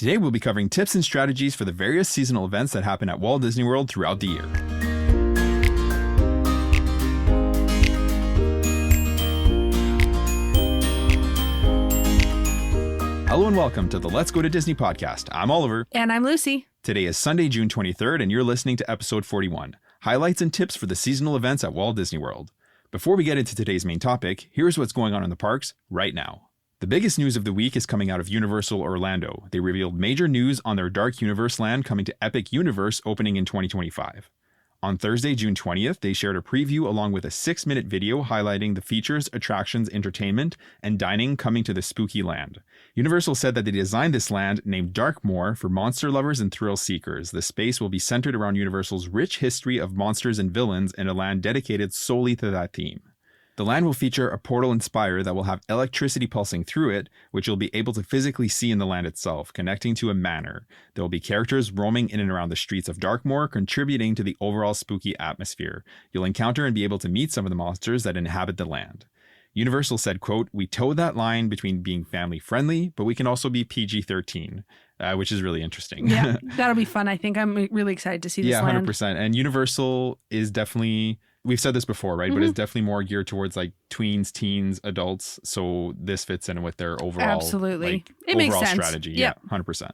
Today we'll be covering tips and strategies for the various seasonal events that happen at Walt Disney World throughout the year. Hello and welcome to the Let's Go to Disney podcast. I'm Oliver. And I'm Lucy. Today is Sunday, June 23rd, and you're listening to episode 41, Highlights and Tips for the Seasonal Events at Walt Disney World. Before we get into today's main topic, here's what's going on in the parks right now. The biggest news of the week is coming out of Universal Orlando. They revealed major news on their Dark Universe land coming to Epic Universe opening in 2025. On Thursday, June 20th, they shared a preview along with a 6-minute video highlighting the features, attractions, entertainment, and dining coming to the spooky land. Universal said that they designed this land, named Darkmoor, for monster lovers and thrill seekers. The space will be centered around Universal's rich history of monsters and villains in a land dedicated solely to that theme. The land will feature a portal and spire that will have electricity pulsing through it, which you'll be able to physically see in the land itself, connecting to a manor. There will be characters roaming in and around the streets of Darkmoor, contributing to the overall spooky atmosphere. You'll encounter and be able to meet some of the monsters that inhabit the land. Universal said, quote, "We toe that line between being family friendly, but we can also be PG-13, which is really interesting." Yeah, that'll be fun. I think I'm really excited to see this land. Yeah, 100%. And Universal is definitely, we've said this before, right? But it's definitely more geared towards like tweens, teens, adults. So this fits in with their overall, absolutely. It overall makes sense. strategy. Yep. Yeah, 100%.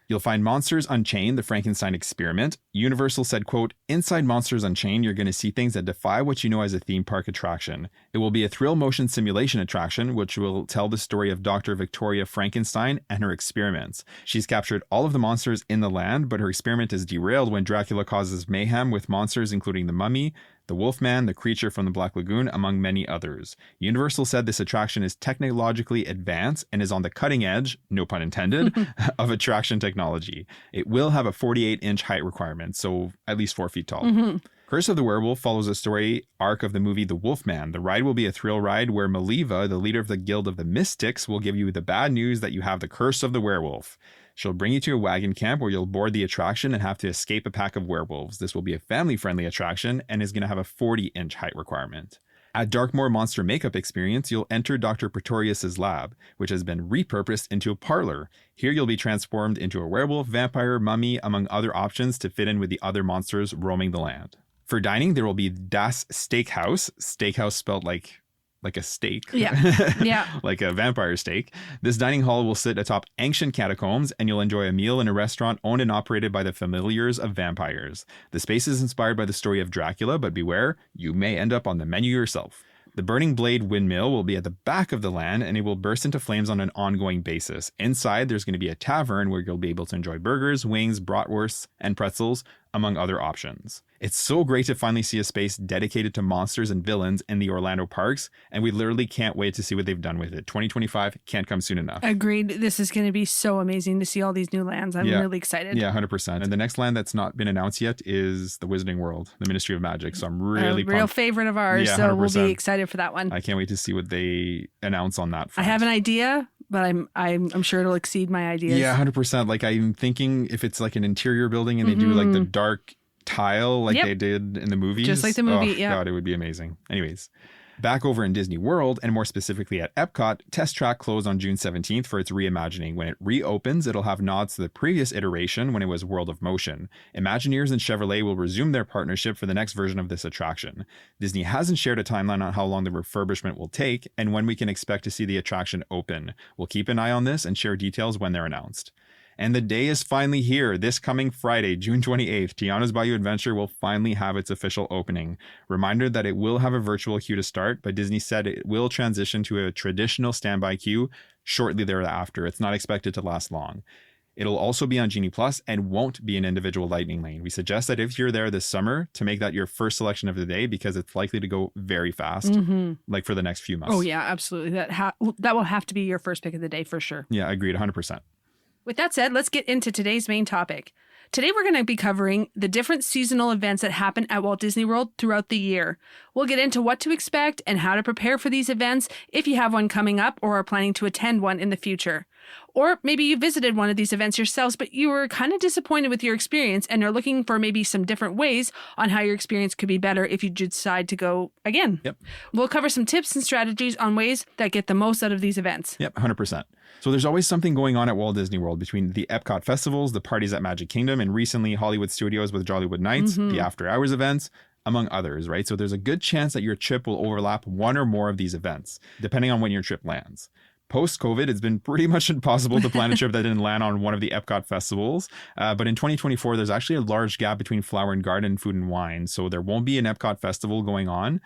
You'll find Monsters Unchained, the Frankenstein experiment. Universal said, quote, "Inside Monsters Unchained, you're going to see things that defy what you know as a theme park attraction. It will be a thrill motion simulation attraction, which will tell the story of Dr. Victoria Frankenstein and her experiments. She's captured all of the monsters in the land, but her experiment is derailed when Dracula causes mayhem with monsters including the Mummy, the Wolfman, the creature from the Black Lagoon, among many others. Universal said this attraction is technologically advanced and is on the cutting edge, no pun intended, of attraction technology. It will have a 48-inch height requirement, so at least 4 feet tall. Curse of the Werewolf follows the story arc of the movie The Wolfman. The ride will be a thrill ride where Maliva, the leader of the Guild of the Mystics, will give you the bad news that you have the curse of the werewolf. She'll bring you to a wagon camp where you'll board the attraction and have to escape a pack of werewolves. This will be a family-friendly attraction and is going to have a 40-inch height requirement. At Darkmoor Monster Makeup Experience, you'll enter Dr. Pretorius's lab, which has been repurposed into a parlor. Here you'll be transformed into a werewolf, vampire, mummy, among other options to fit in with the other monsters roaming the land. For dining, there will be Das Steakhouse, steakhouse spelled like a steak. Yeah. Like a vampire steak. This dining hall will sit atop ancient catacombs, and you'll enjoy a meal in a restaurant owned and operated by the familiars of vampires. The space is inspired by the story of Dracula, but beware, you may end up on the menu yourself. The Burning Blade windmill will be at the back of the land, and it will burst into flames on an ongoing basis. Inside, there's going to be a tavern where you'll be able to enjoy burgers, wings, bratwursts, and pretzels, among other options. It's so great to finally see a space dedicated to monsters and villains in the Orlando parks, and we literally can't wait to see what they've done with it. 2025 can't come soon enough. Agreed. This is going to be so amazing to see all these new lands. I'm really excited. Yeah, 100%. And the next land that's not been announced yet is the Wizarding World, the Ministry of Magic. So I'm really pumped. Real favorite of ours, Yeah, so 100%. we'll be excited for that one. I can't wait to see what they announce on that front. I have an idea, but I'm sure it'll exceed my ideas. Yeah, 100%. Like I'm thinking if it's like an interior building and they do like the dark tile like they did in the movies. Just like the movie, God, it would be amazing. Anyways, back over in Disney World, and more specifically at Epcot, Test Track closed on June 17th for its reimagining. When it reopens, it'll have nods to the previous iteration when it was World of Motion. Imagineers and Chevrolet will resume their partnership for the next version of this attraction. Disney hasn't shared a timeline on how long the refurbishment will take and when we can expect to see the attraction open. We'll keep an eye on this and share details when they're announced. And the day is finally here. This coming Friday, June 28th, Tiana's Bayou Adventure will finally have its official opening. Reminder that it will have a virtual queue to start, but Disney said it will transition to a traditional standby queue shortly thereafter. It's not expected to last long. It'll also be on Genie Plus and won't be an individual Lightning Lane. We suggest that if you're there this summer to make that your first selection of the day because it's likely to go very fast, like for the next few months. Oh yeah, absolutely. That will have to be your first pick of the day for sure. Yeah, agreed, 100%. With that said, let's get into today's main topic. Today, we're going to be covering the different seasonal events that happen at Walt Disney World throughout the year. We'll get into what to expect and how to prepare for these events if you have one coming up or are planning to attend one in the future. Or maybe you visited one of these events yourselves, but you were kind of disappointed with your experience and are looking for maybe some different ways on how your experience could be better if you decide to go again. Yep. We'll cover some tips and strategies on ways that get the most out of these events. Yep, 100%. So there's always something going on at Walt Disney World between the Epcot festivals, the parties at Magic Kingdom, and recently Hollywood Studios with Jollywood Nights, the after hours events, among others, right? So there's a good chance that your trip will overlap one or more of these events, depending on when your trip lands. Post-COVID, it's been pretty much impossible to plan a trip that didn't land on one of the Epcot festivals. But in 2024, there's actually a large gap between Flower and Garden and Food and Wine. So there won't be an Epcot festival going on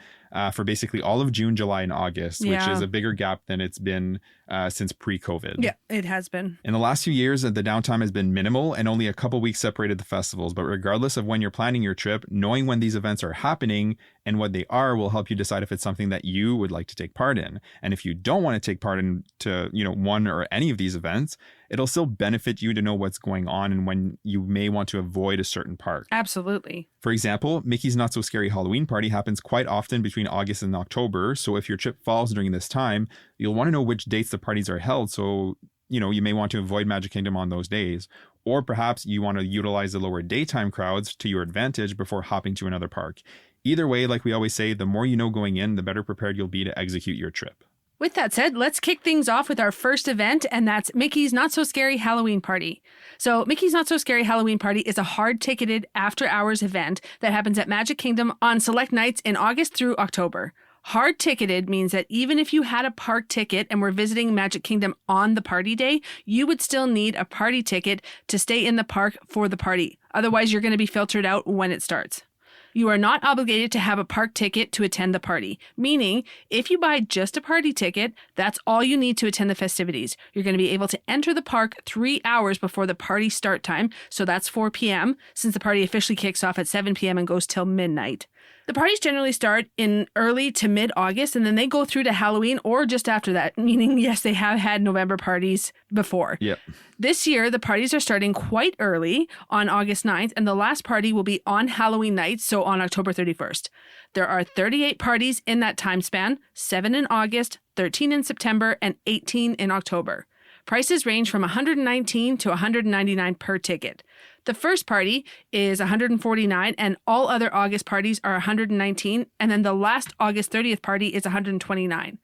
for basically all of June, July, and August, which is a bigger gap than it's been since pre-COVID. Yeah, it has been. In the last few years, the downtime has been minimal and only a couple weeks separated the festivals. But regardless of when you're planning your trip, knowing when these events are happening and what they are will help you decide if it's something that you would like to take part in. And if you don't want to take part in one or any of these events, it'll still benefit you to know what's going on and when you may want to avoid a certain park. Absolutely. For example, Mickey's Not So Scary Halloween Party happens quite often between August and October. So if your trip falls during this time, you'll want to know which dates the parties are held. So, you may want to avoid Magic Kingdom on those days. Or perhaps you want to utilize the lower daytime crowds to your advantage before hopping to another park. Either way, like we always say, the more you know going in, the better prepared you'll be to execute your trip. With that said, let's kick things off with our first event, and that's Mickey's Not So Scary Halloween Party. So Mickey's Not So Scary Halloween Party is a hard-ticketed after-hours event that happens at Magic Kingdom on select nights in August through October. Hard-ticketed means that even if you had a park ticket and were visiting Magic Kingdom on the party day, you would still need a party ticket to stay in the park for the party. Otherwise, you're going to be filtered out when it starts. You are not obligated to have a park ticket to attend the party, meaning if you buy just a party ticket, that's all you need to attend the festivities. You're going to be able to enter the park 3 hours before the party start time, so that's 4 p.m., since the party officially kicks off at 7 p.m. and goes till midnight. The parties generally start in early to mid-August, and then they go through to Halloween or just after that, meaning, yes, they have had November parties before. Yep. This year, the parties are starting quite early on August 9th, and the last party will be on Halloween night, so on October 31st. There are 38 parties in that time span, 7 in August, 13 in September, and 18 in October. Prices range from $119 to $199 per ticket. The first party is $149, and all other August parties are $119, and then the last August 30th party is $129.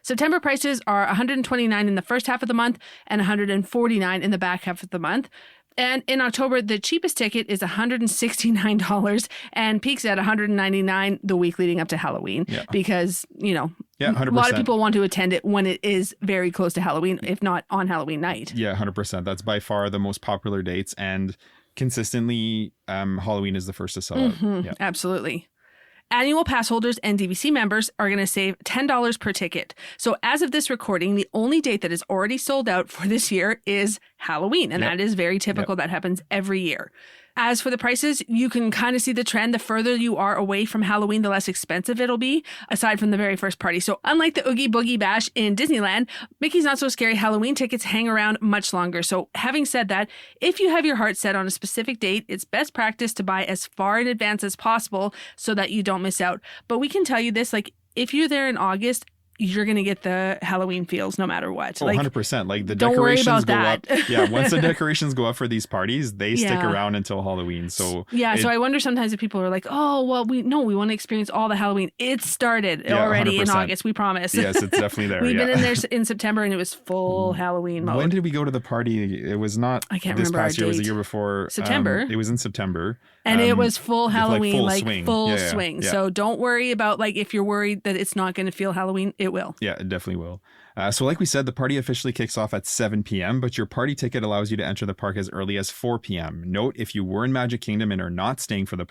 September prices are $129 in the first half of the month and $149 in the back half of the month. And in October, the cheapest ticket is $169 and peaks at $199 the week leading up to Halloween because, 100%. A lot of people want to attend it when it is very close to Halloween, if not on Halloween night. Yeah, 100%. That's by far the most popular dates, and consistently, Halloween is the first to sell out. Yeah. Absolutely. Annual pass holders and DVC members are going to save $10 per ticket. So as of this recording, the only date that is already sold out for this year is Halloween. And that is very typical. That happens every year. As for the prices, you can kind of see the trend. The further you are away from Halloween, the less expensive it'll be, aside from the very first party. So unlike the Oogie Boogie Bash in Disneyland, Mickey's Not So Scary Halloween tickets hang around much longer. So having said that, if you have your heart set on a specific date, it's best practice to buy as far in advance as possible so that you don't miss out. But we can tell you this, if you're there in August, you're going to get the Halloween feels no matter what. 100%. Like the don't worry decorations about go that. up. Yeah, once the decorations go up for these parties, they stick around until Halloween. So so I wonder sometimes if people are like, oh, well, we want to experience all the Halloween. It started already 100%. In August, we promise. Yes, it's definitely there. We've been in there in September and it was full Halloween mode. When did we go to the party? It was not I can't this remember past year. It was the year before. September. It was in September. And it was full Halloween, full swing. Yeah. So don't worry about if you're worried that it's not going to feel Halloween, it will. Yeah, it definitely will. So like we said, the party officially kicks off at 7 p.m., but your party ticket allows you to enter the park as early as 4 p.m. Note, if you were in Magic Kingdom and are not staying for the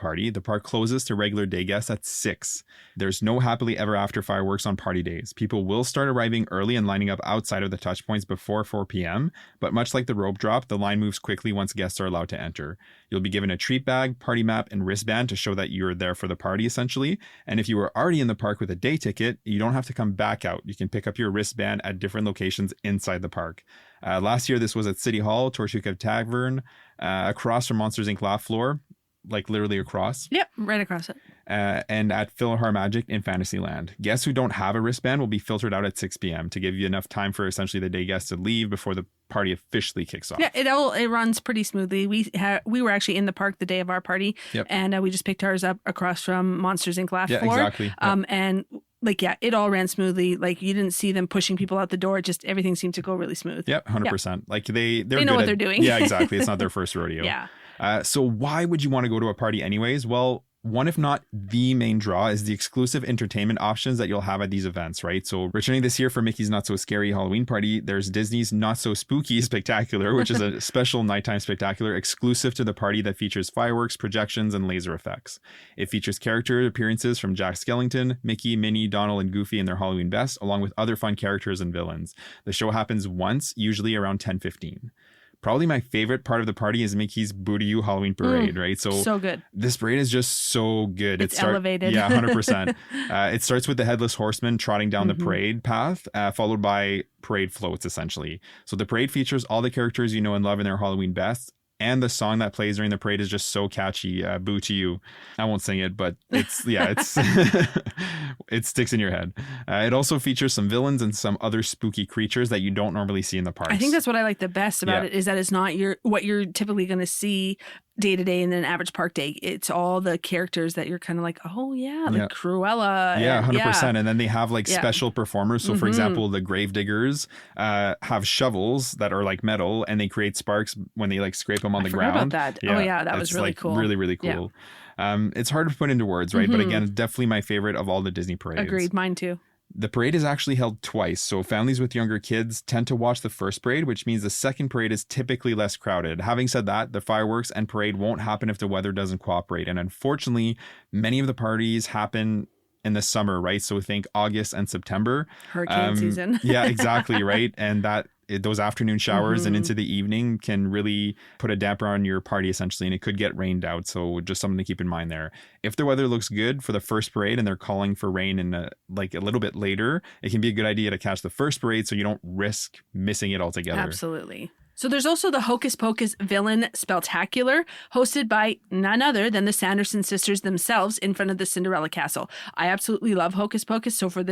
park closes to regular day guests at 6. There's no happily ever after fireworks on party days. People will start arriving early and lining up outside of the touch points before 4 p.m., but much like the rope drop, the line moves quickly once guests are allowed to enter. You'll be given a treat bag, party map, and wristband to show that you're there for the party, essentially. And if you were already in the park with a day ticket, you don't have to come back out. You can pick up your wristband at different locations inside the park. Last year, this was at City Hall, Tortuga Tavern, across from Monsters, Inc. Laugh Floor, literally across. Yep, right across it. And at PhilharMagic in Fantasyland. Guests who don't have a wristband will be filtered out at 6 p.m. to give you enough time for essentially the day guests to leave before the party officially kicks off. Yeah, it runs pretty smoothly. We were actually in the park the day of our party, and we just picked ours up across from Monsters Inc. laugh floor. Exactly. And it all ran smoothly. Like, you didn't see them pushing people out the door. Just everything seemed to go really smooth. Yep, 100%. Like they know what they're doing. Yeah, exactly. It's not their first rodeo. Yeah. So why would you want to go to a party anyways? Well, one, if not the main draw, is the exclusive entertainment options that you'll have at these events, right? So returning this year for Mickey's Not So Scary Halloween Party, there's Disney's Not So Spooky Spectacular, which is a special nighttime spectacular exclusive to the party that features fireworks, projections, and laser effects. It features character appearances from Jack Skellington, Mickey, Minnie, Donald, and Goofy in their Halloween best, along with other fun characters and villains. The show happens once, usually around 10:15. Probably my favorite part of the party is Mickey's Boo-to-You Halloween Parade, right? So good. This parade is just so good. It's elevated. Yeah, 100%. It starts with the Headless Horseman trotting down the parade path, followed by parade floats, essentially. So the parade features all the characters you know and love in their Halloween best. And the song that plays during the parade is just so catchy, Boo to You. I won't sing it, but it's it sticks in your head. It also features some villains and some other spooky creatures that you don't normally see in the parks. I think that's what I like the best about it, is that it's not what you're typically going to see day to day in an average park day. It's all the characters that you're kind of like, oh yeah, like Cruella. Yeah, 100%. And then they have like special performers. So for example, the Gravediggers have shovels that are like metal, and they create sparks when they like scrape them on the ground. About that. Yeah. Oh yeah, that was really like cool. Really, really cool. Yeah. It's hard to put into words, right? But again, it's definitely my favorite of all the Disney parades. Agreed, mine too. The parade is actually held twice, so families with younger kids tend to watch the first parade, which means the second parade is typically less crowded. Having said that, the fireworks and parade won't happen if the weather doesn't cooperate. And unfortunately, many of the parties happen in the summer, right? So think August and September. Hurricane season. Yeah, exactly, right? And those afternoon showers and into the evening can really put a damper on your party, essentially, and it could get rained out. So just something to keep in mind there. If the weather looks good for the first parade and they're calling for rain in a little bit later, it can be a good idea to catch the first parade so you don't risk missing it altogether. Absolutely. So there's also the Hocus Pocus Villain Spectacular, hosted by none other than the Sanderson sisters themselves in front of the Cinderella Castle. I absolutely love Hocus Pocus, so for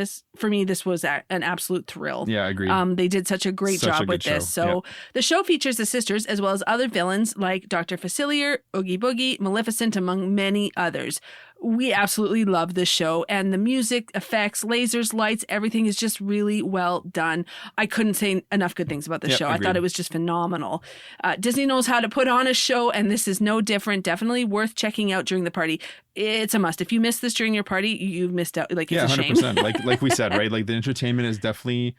me, this was an absolute thrill. Yeah, I agree. They did such a great job with this. So the show features the sisters as well as other villains like Dr. Facilier, Oogie Boogie, Maleficent, among many others. We absolutely love this show, and the music, effects, lasers, lights, everything is just really well done. I couldn't say enough good things about this show. Agreed. I thought it was just phenomenal. Disney knows how to put on a show, and this is no different. Definitely worth checking out during the party. It's a must. If you miss this during your party, you've missed out. Like, it's a shame. 100%. Like we said, right? Like, the entertainment is definitely...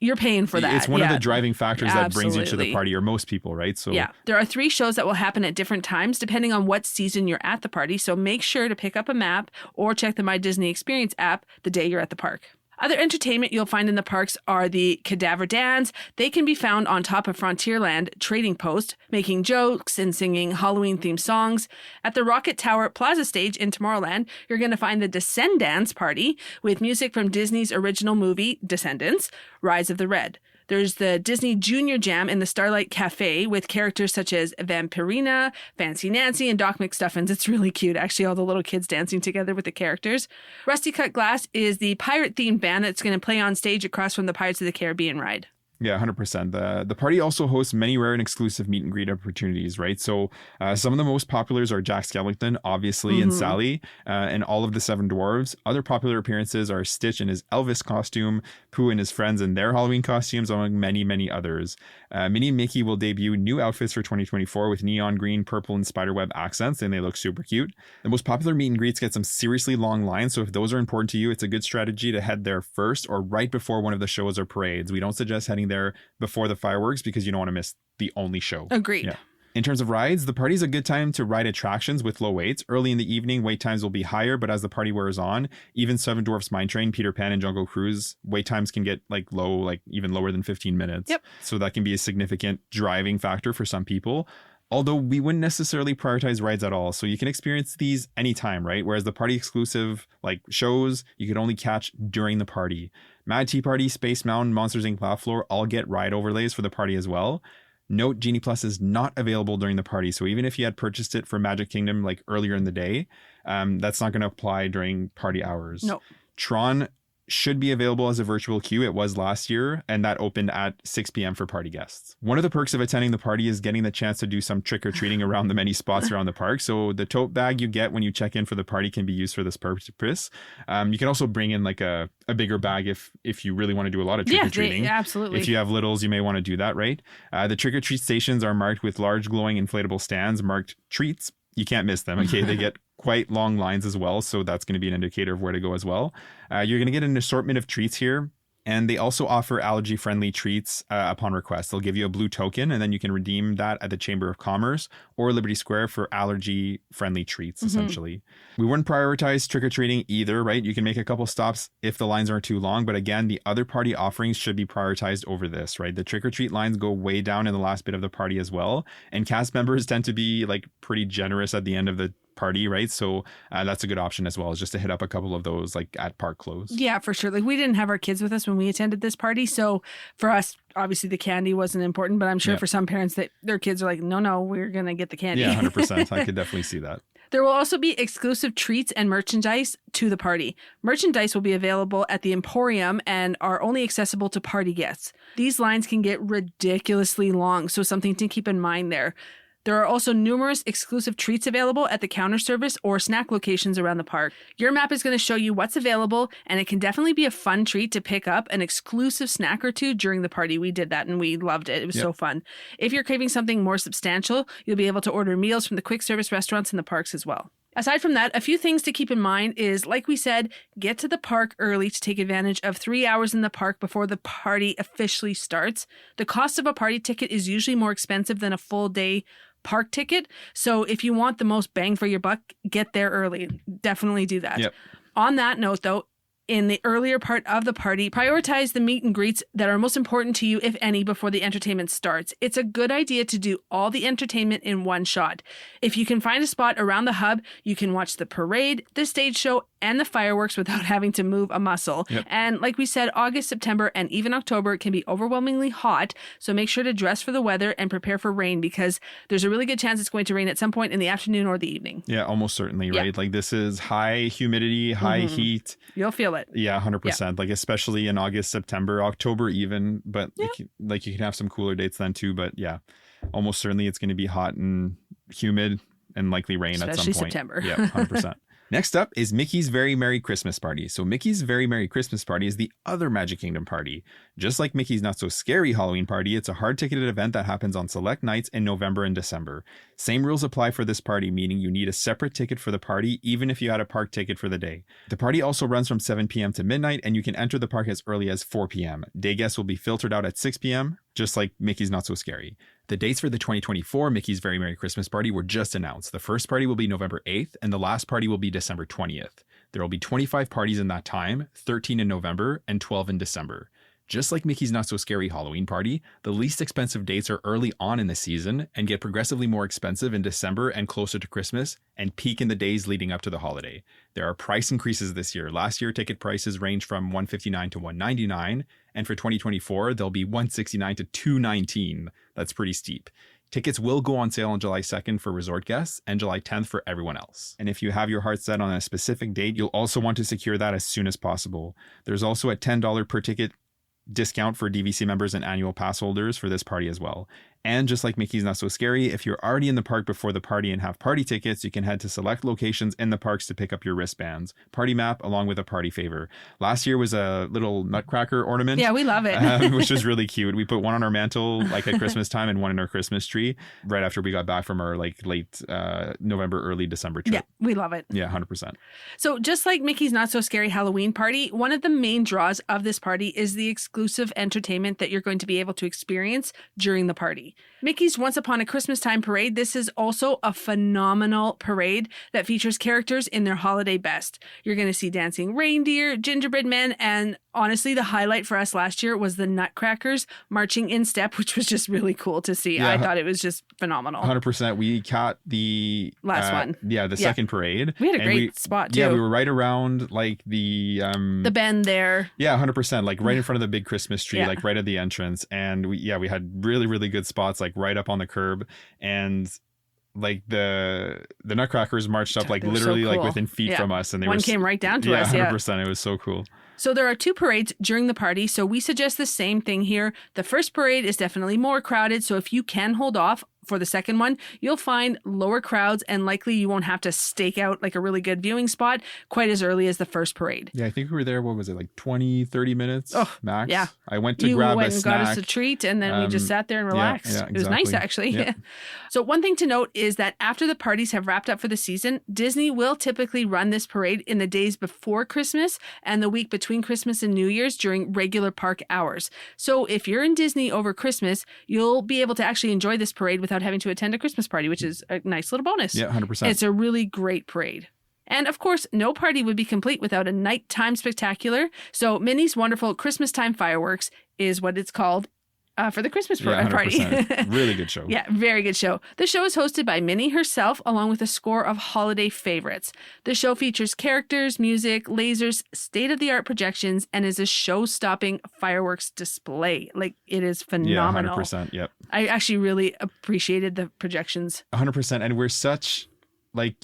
You're paying for that. It's one of the driving factors that brings you to the party, or most people, right? So there are 3 shows that will happen at different times depending on what season you're at the party. So make sure to pick up a map or check the My Disney Experience app the day you're at the park. Other entertainment you'll find in the parks are the Cadaver Dans. They can be found on top of Frontierland Trading Post, making jokes and singing Halloween-themed songs. At the Rocket Tower Plaza Stage in Tomorrowland, you're going to find the Descendants Party with music from Disney's original movie, Descendants, Rise of the Red. There's the Disney Junior Jam in the Starlight Cafe with characters such as Vampirina, Fancy Nancy, and Doc McStuffins. It's really cute, actually, all the little kids dancing together with the characters. Rusty Cut Glass is the pirate-themed band that's going to play on stage across from the Pirates of the Caribbean ride. Yeah, 100%. The party also hosts many rare and exclusive meet and greet opportunities, right? So some of the most populars are Jack Skellington, obviously, and Sally, and all of the 7 dwarves. Other popular appearances are Stitch in his Elvis costume, Pooh and his friends in their Halloween costumes, among many, many others. Minnie and Mickey will debut new outfits for 2024 with neon green, purple, and spiderweb accents, and they look super cute. The most popular meet and greets get some seriously long lines, so if those are important to you, it's a good strategy to head there first or right before one of the shows or parades. We don't suggest heading there before the fireworks because you don't want to miss the only show. Agreed. Yeah. In terms of rides, the party's a good time to ride attractions with low waits. Early in the evening, wait times will be higher, but as the party wears on, even Seven Dwarfs Mine Train, Peter Pan, and Jungle Cruise, wait times can get even lower than 15 minutes. Yep. So that can be a significant driving factor for some people. Although we wouldn't necessarily prioritize rides at all. So you can experience these anytime, right? Whereas the party exclusive shows, you could only catch during the party. Mad Tea Party, Space Mountain, Monsters Inc. Laugh Floor all get ride overlays for the party as well. Note, Genie Plus is not available during the party. So even if you had purchased it for Magic Kingdom earlier in the day, that's not going to apply during party hours. No. Tron should be available as a virtual queue. It was last year, and that opened at 6 p.m. for party guests. One of the perks of attending the party is getting the chance to do some trick-or-treating around the many spots around the park. So the tote bag you get when you check in for the party can be used for this purpose. You can also bring in like a bigger bag if you really want to do a lot of trick-or-treating. Yeah, absolutely. If you have littles, you may want to do that, right? The trick-or-treat stations are marked with large glowing inflatable stands marked treats. You can't miss them. Okay, they get quite long lines as well, so that's going to be an indicator of where to go as well. You're going to get an assortment of treats here, and they also offer allergy-friendly treats upon request. They'll give you a blue token, and then you can redeem that at the Chamber of Commerce or Liberty Square for allergy-friendly treats, essentially. We wouldn't prioritize trick-or-treating either, right? You can make a couple stops if the lines aren't too long, but again, the other party offerings should be prioritized over this, right? The trick-or-treat lines go way down in the last bit of the party as well, and cast members tend to be like pretty generous at the end of the party, right? So that's a good option as well, is just to hit up a couple of those like at park close. Yeah, for sure. Like we didn't have our kids with us when we attended this party, so for us obviously the candy wasn't important, but I'm sure for some parents that their kids are like, no, we're gonna get the candy. Yeah, 100%. I could definitely see that. There will also be exclusive treats and merchandise to the party. Merchandise will be available at the Emporium and are only accessible to party guests. These lines can get ridiculously long, so something to keep in mind there. There are also numerous exclusive treats available at the counter service or snack locations around the park. Your map is going to show you what's available, and it can definitely be a fun treat to pick up an exclusive snack or two during the party. We did that and we loved it. It was so fun. If you're craving something more substantial, you'll be able to order meals from the quick service restaurants in the parks as well. Aside from that, a few things to keep in mind is, like we said, get to the park early to take advantage of 3 hours in the park before the party officially starts. The cost of a party ticket is usually more expensive than a full day park ticket. So if you want the most bang for your buck, get there early. Definitely do that. Yep. On that note, though, in the earlier part of the party, prioritize the meet and greets that are most important to you, if any, before the entertainment starts. It's a good idea to do all the entertainment in one shot. If you can find a spot around the hub, you can watch the parade, the stage show, and the fireworks without having to move a muscle. Yep. And like we said, August, September, and even October can be overwhelmingly hot. So make sure to dress for the weather and prepare for rain, because there's a really good chance it's going to rain at some point in the afternoon or the evening. Yeah, almost certainly, right? Like this is high humidity, high heat. You'll feel it. Yeah, 100%. Yeah. Like especially in August, September, October even. But like you can have some cooler dates then too. But yeah, almost certainly it's going to be hot and humid and likely rain Especially at some point. September. Yeah, 100%. Next up is Mickey's Very Merry Christmas Party. So Mickey's Very Merry Christmas Party is the other Magic Kingdom party. Just like Mickey's Not So Scary Halloween Party, it's a hard-ticketed event that happens on select nights in November and December. Same rules apply for this party, meaning you need a separate ticket for the party, even if you had a park ticket for the day. The party also runs from 7 p.m. to midnight, and you can enter the park as early as 4 p.m. Day guests will be filtered out at 6 p.m., just like Mickey's Not So Scary. The dates for the 2024 Mickey's Very Merry Christmas Party were just announced. The first party will be November 8th, and the last party will be December 20th. There will be 25 parties in that time, 13 in November and 12 in December. Just like Mickey's Not So Scary Halloween Party, the least expensive dates are early on in the season and get progressively more expensive in December and closer to Christmas, and peak in the days leading up to the holiday. There are price increases this year. Last year, ticket prices range from $159 to $199, and for 2024, they'll be $169 to $219. That's pretty steep. Tickets will go on sale on July 2nd for resort guests and July 10th for everyone else. And if you have your heart set on a specific date, you'll also want to secure that as soon as possible. There's also a $10 per ticket discount for DVC members and annual pass holders for this party as well. And just like Mickey's Not So Scary, if you're already in the park before the party and have party tickets, you can head to select locations in the parks to pick up your wristbands, party map, along with a party favor. Last year was a little nutcracker ornament. Yeah, we love it. Which was really cute. We put one on our mantle like at Christmas time and one in our Christmas tree right after we got back from our like late November, early December trip. Yeah, we love it. Yeah, 100%. So just like Mickey's Not So Scary Halloween Party, one of the main draws of this party is the exclusive entertainment that you're going to be able to experience during the party. Mickey's Once Upon a Christmas Time Parade. This is also a phenomenal parade that features characters in their holiday best. You're going to see dancing reindeer, gingerbread men, and honestly, the highlight for us last year was the Nutcrackers marching in step, which was just really cool to see. Yeah, I thought it was just phenomenal. 100%. We caught the last one. Yeah, the second parade. We had a great spot too. Yeah, we were right around like the bend there. Yeah, 100%. Like right in front of the big Christmas tree, like right at the entrance. And we had really, really good spots, like right up on the curb. And like the Nutcrackers marched up like They were literally so like cool. within feet Yeah. from us, and they One were came right down to us. 100%. It was so cool. So there are 2 parades during the party, so we suggest the same thing here. The first parade is definitely more crowded, so if you can hold off for the second one, you'll find lower crowds and likely you won't have to stake out like a really good viewing spot quite as early as the first parade. Yeah, I think we were there, what was it, like 20, 30 minutes max? Yeah. I went to You grab went a and snack. got us a treat and then we just sat there and relaxed. yeah, It was nice, exactly. actually. Yeah. So one thing to note is that after the parties have wrapped up for the season, Disney will typically run this parade in the days before Christmas and the week between Christmas and New Year's during regular park hours. So if you're in Disney over Christmas, you'll be able to actually enjoy this parade without having to attend a Christmas party, which is a nice little bonus. Yeah, 100%. It's a really great parade. And of course, no party would be complete without a nighttime spectacular. So Minnie's Wonderful Christmas Time Fireworks is what it's called for the Christmas party. 100%. Really good show. Yeah, very good show. The show is hosted by Minnie herself, along with a score of holiday favorites. The show features characters, music, lasers, state-of-the-art projections, and is a show-stopping fireworks display. Like, it is phenomenal. Yeah, 100%. Yep. I actually really appreciated the projections. 100%. And we're such, like,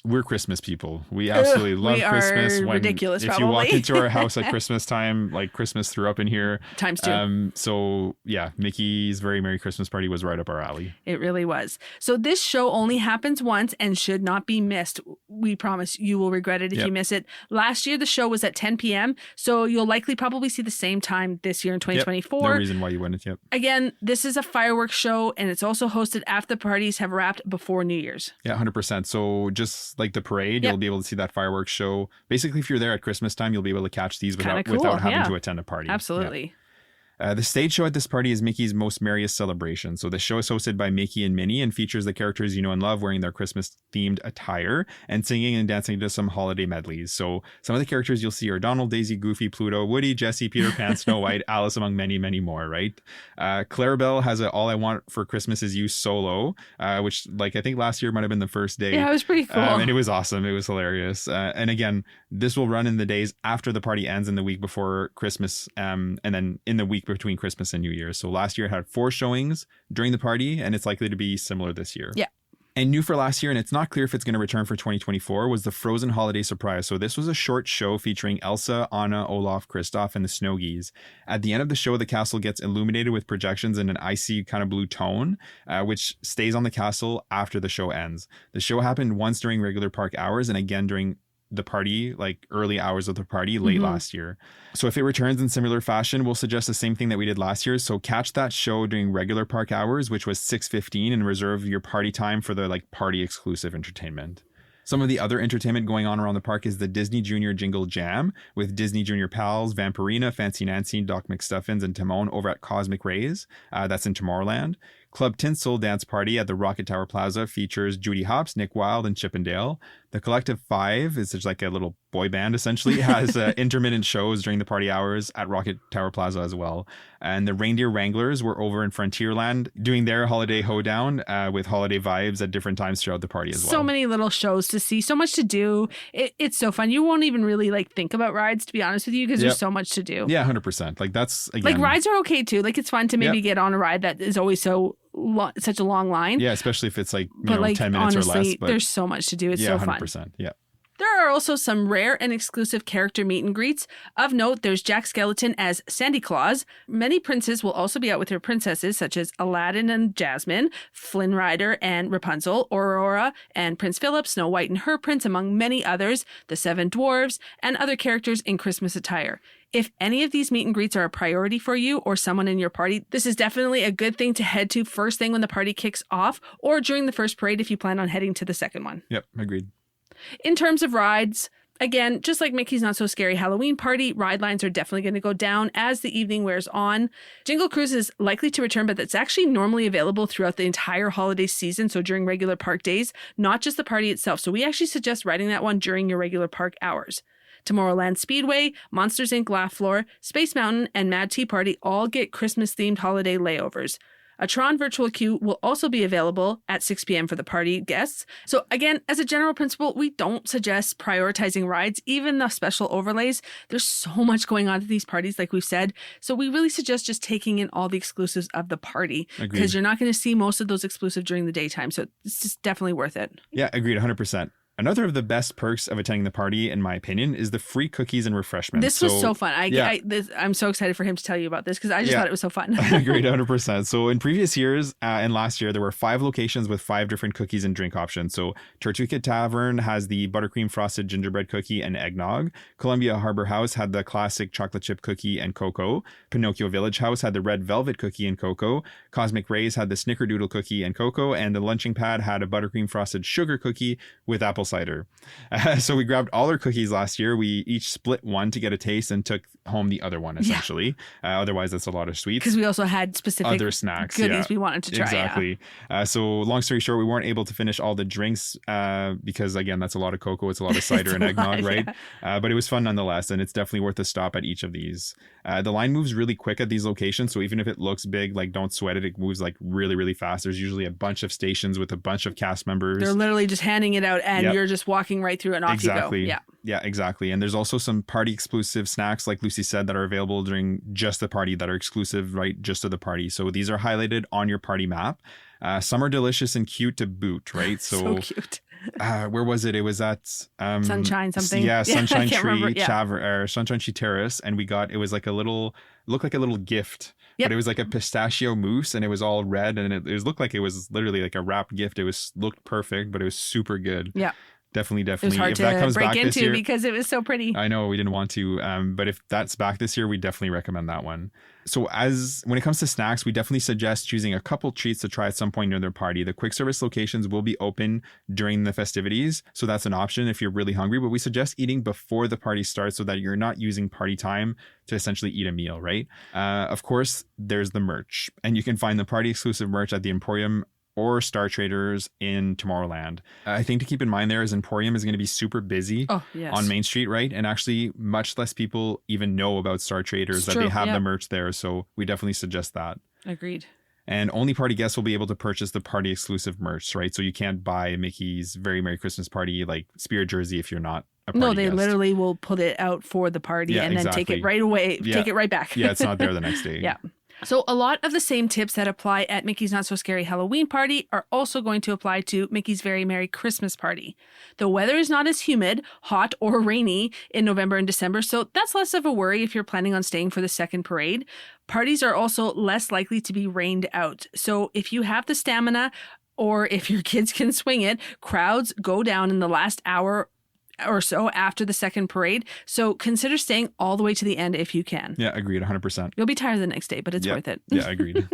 we're Christmas people. We absolutely love we Christmas. Are ridiculous, if probably. you walk into our house at Christmas time, like Christmas threw up in here. Times 2. So yeah, Mickey's Very Merry Christmas Party was right up our alley. It really was. So this show only happens once and should not be missed. We promise you will regret it if you miss it. Last year, the show was at 10 p.m. So you'll likely probably see the same time this year in 2024. No reason why you wouldn't. Yep. Again, this is a fireworks show and it's also hosted after the parties have wrapped before New Year's. Yeah, 100%. So just like the parade, you'll be able to see that fireworks show. Basically, if you're there at Christmas time, you'll be able to catch these without having to attend a party. Absolutely. Yeah. The stage show at this party is Mickey's Most Merriest Celebration. So the show is hosted by Mickey and Minnie and features the characters you know and love wearing their Christmas-themed attire and singing and dancing to some holiday medleys. So some of the characters you'll see are Donald, Daisy, Goofy, Pluto, Woody, Jessie, Peter Pan, Snow White, Alice, among many, many more, right? Clarabelle has a All I Want for Christmas Is You solo, which like I think last year might have been the first day. Yeah, it was pretty cool. And it was awesome. It was hilarious. And again, this will run in the days after the party ends in the week before Christmas and then in the week between Christmas and New Year's. So last year it had 4 showings during the party, and it's likely to be similar this year. Yeah. And new for last year, and it's not clear if it's going to return for 2024, was the Frozen Holiday Surprise. So this was a short show featuring Elsa, Anna, Olaf, Kristoff, and the Snow Geese. At the end of the show, the castle gets illuminated with projections in an icy kind of blue tone, which stays on the castle after the show ends. The show happened once during regular park hours and again during the party, like early hours of the party late last year. So if it returns in similar fashion, we'll suggest the same thing that we did last year. So catch that show during regular park hours, which was 6:15, and reserve your party time for the like party exclusive entertainment. Some of the other entertainment going on around the park is the Disney Junior Jingle Jam with Disney Junior pals Vampirina, Fancy Nancy, Doc McStuffins, and Timon over at Cosmic Rays. That's in Tomorrowland. Club Tinsel Dance Party at the Rocket Tower Plaza features Judy Hopps, Nick Wilde, and Chip and Dale. The Collective 5 is just like a little boy band, essentially. It has intermittent shows during the party hours at Rocket Tower Plaza as well. And the Reindeer Wranglers were over in Frontierland doing their holiday hoedown with holiday vibes at different times throughout the party as well. So many little shows to see, so much to do. It's so fun. You won't even really like think about rides, to be honest with you, because there's so much to do. Yeah, 100%. Like that's, again, like rides are okay too. Like it's fun to maybe get on a ride that is always such a long line. Yeah, especially if it's like, like, 10 minutes honestly, or less. But there's so much to do. It's so fun. 100%. Yeah. There are also some rare and exclusive character meet and greets. Of note, there's Jack Skellington as Sandy Claus. Many princes will also be out with their princesses, such as Aladdin and Jasmine, Flynn Rider and Rapunzel, Aurora and Prince Philip, Snow White and her prince, among many others, the 7 dwarves, and other characters in Christmas attire. If any of these meet and greets are a priority for you or someone in your party, this is definitely a good thing to head to first thing when the party kicks off or during the first parade if you plan on heading to the second one. Yep, agreed. In terms of rides, again, just like Mickey's Not So Scary Halloween Party, ride lines are definitely going to go down as the evening wears on. Jingle Cruise is likely to return, but that's actually normally available throughout the entire holiday season, so during regular park days, not just the party itself. So we actually suggest riding that one during your regular park hours. Tomorrowland Speedway, Monsters Inc. Laugh Floor, Space Mountain, and Mad Tea Party all get Christmas-themed holiday layovers. A Tron virtual queue will also be available at 6 p.m. for the party guests. So again, as a general principle, we don't suggest prioritizing rides, even the special overlays. There's so much going on at these parties, like we've said. So we really suggest just taking in all the exclusives of the party, because you're not going to see most of those exclusive during the daytime. So it's just definitely worth it. Yeah, agreed 100%. Another of the best perks of attending the party, in my opinion, is the free cookies and refreshments. This was so fun. I'm so excited for him to tell you about this, because I just thought it was so fun. Agreed, 100%. So in previous years and last year, there were 5 locations with 5 different cookies and drink options. So Tortuga Tavern has the buttercream frosted gingerbread cookie and eggnog. Columbia Harbor House had the classic chocolate chip cookie and cocoa. Pinocchio Village House had the red velvet cookie and cocoa. Cosmic Rays had the snickerdoodle cookie and cocoa. And the Lunching Pad had a buttercream frosted sugar cookie with apple cider. So we grabbed all our cookies last year. We each split one to get a taste and took home the other one, essentially. Otherwise, that's a lot of sweets. Because we also had specific other snacks, goodies we wanted to try. Exactly. So long story short, we weren't able to finish all the drinks because, again, that's a lot of cocoa. It's a lot of cider and eggnog, right? But it was fun nonetheless, and it's definitely worth a stop at each of these. The line moves really quick at these locations, so even if it looks big, like, don't sweat it. It moves like really, really fast. There's usually a bunch of stations with a bunch of cast members. They're literally just handing it out, and you're just walking right through and off you go. Yeah, exactly. And there's also some party exclusive snacks, like Lucy said, that are available during just the party, that are exclusive, right, just to the party. So these are highlighted on your party map. Some are delicious and cute to boot, right? So cute. Where was it? It was at Sunshine something. Yeah, Sunshine Tree, or Sunshine Tree Terrace, and it was like looked like a little gift. Yep. But it was like a pistachio mousse, and it was all red, and it looked like it was literally like a wrapped gift. Looked perfect, but it was super good. Yeah. Definitely. It was hard to break into because it was so pretty. I know, we didn't want to, but if that's back this year, we definitely recommend that one. So when it comes to snacks, we definitely suggest choosing a couple treats to try at some point near their party. The quick service locations will be open during the festivities, so that's an option if you're really hungry, but we suggest eating before the party starts so that you're not using party time to essentially eat a meal, right? Of course, there's the merch, and you can find the party exclusive merch at the Emporium or Star Traders in Tomorrowland. I think to keep in mind there is Emporium is going to be super busy on Main Street, right? And actually much less people even know about Star Traders, they have the merch there. So we definitely suggest that. Agreed. And only party guests will be able to purchase the party exclusive merch, right? So you can't buy Mickey's Very Merry Christmas Party, like Spirit jersey, if you're not a party guest. Literally will put it out for the party and then take it right away, take it right back. It's not there the next day. Yeah. So a lot of the same tips that apply at Mickey's Not So Scary Halloween Party are also going to apply to Mickey's Very Merry Christmas Party. The weather is not as humid, hot, or rainy in November and December, so that's less of a worry if you're planning on staying for the second parade. Parties are also less likely to be rained out. So if you have the stamina, or if your kids can swing it, crowds go down in the last hour or so after the second parade. So consider staying all the way to the end if you can. Yeah, agreed, 100%. You'll be tired the next day, but it's worth it. Yeah, agreed.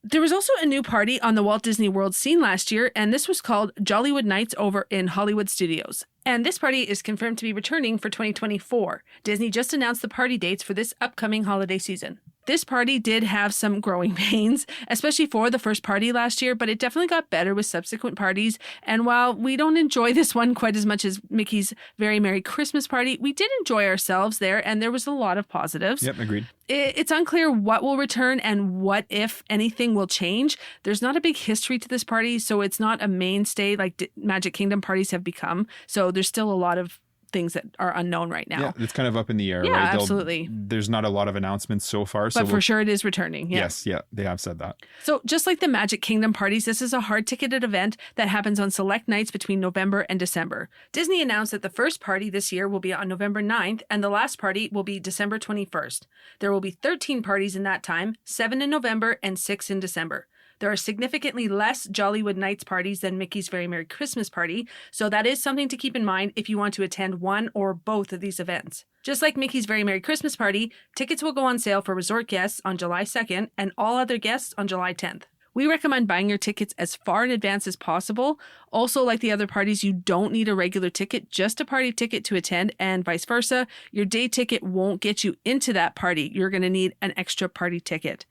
There was also a new party on the Walt Disney World scene last year, and this was called Jollywood Nights over in Hollywood Studios. And this party is confirmed to be returning for 2024. Disney just announced the party dates for this upcoming holiday season. This party did have some growing pains, especially for the first party last year, but it definitely got better with subsequent parties. And while we don't enjoy this one quite as much as Mickey's Very Merry Christmas Party, we did enjoy ourselves there, and there was a lot of positives. Yep, agreed. It's unclear what will return and what, if anything, will change. There's not a big history to this party, so it's not a mainstay like Magic Kingdom parties have become. So there's still a lot of things that are unknown right now. Yeah, it's kind of up in the air, right? Yeah, absolutely. There's not a lot of announcements so far. But for sure it is returning. Yeah. Yes, they have said that. So just like the Magic Kingdom parties, this is a hard-ticketed event that happens on select nights between November and December. Disney announced that the first party this year will be on November 9th, and the last party will be December 21st. There will be 13 parties in that time, 7 in November and 6 in December. There are significantly less Jollywood Nights parties than Mickey's Very Merry Christmas Party, so that is something to keep in mind if you want to attend one or both of these events. Just like Mickey's Very Merry Christmas Party, tickets will go on sale for resort guests on July 2nd and all other guests on July 10th. We recommend buying your tickets as far in advance as possible. Also, like the other parties, you don't need a regular ticket, just a party ticket to attend, and vice versa. Your day ticket won't get you into that party. You're going to need an extra party ticket.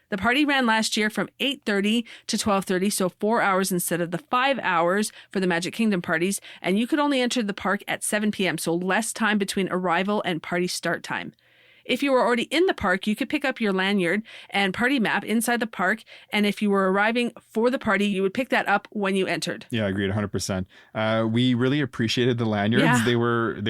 The party ran last year from 8:30 to 12:30, so 4 hours instead of the 5 hours for the Magic Kingdom parties, and you could only enter the park at 7 p.m., so less time between arrival and party start time. If you were already in the park, you could pick up your lanyard and party map inside the park. And if you were arriving for the party, you would pick that up when you entered. Yeah, agreed 100%. We really appreciated the lanyards. Yeah. They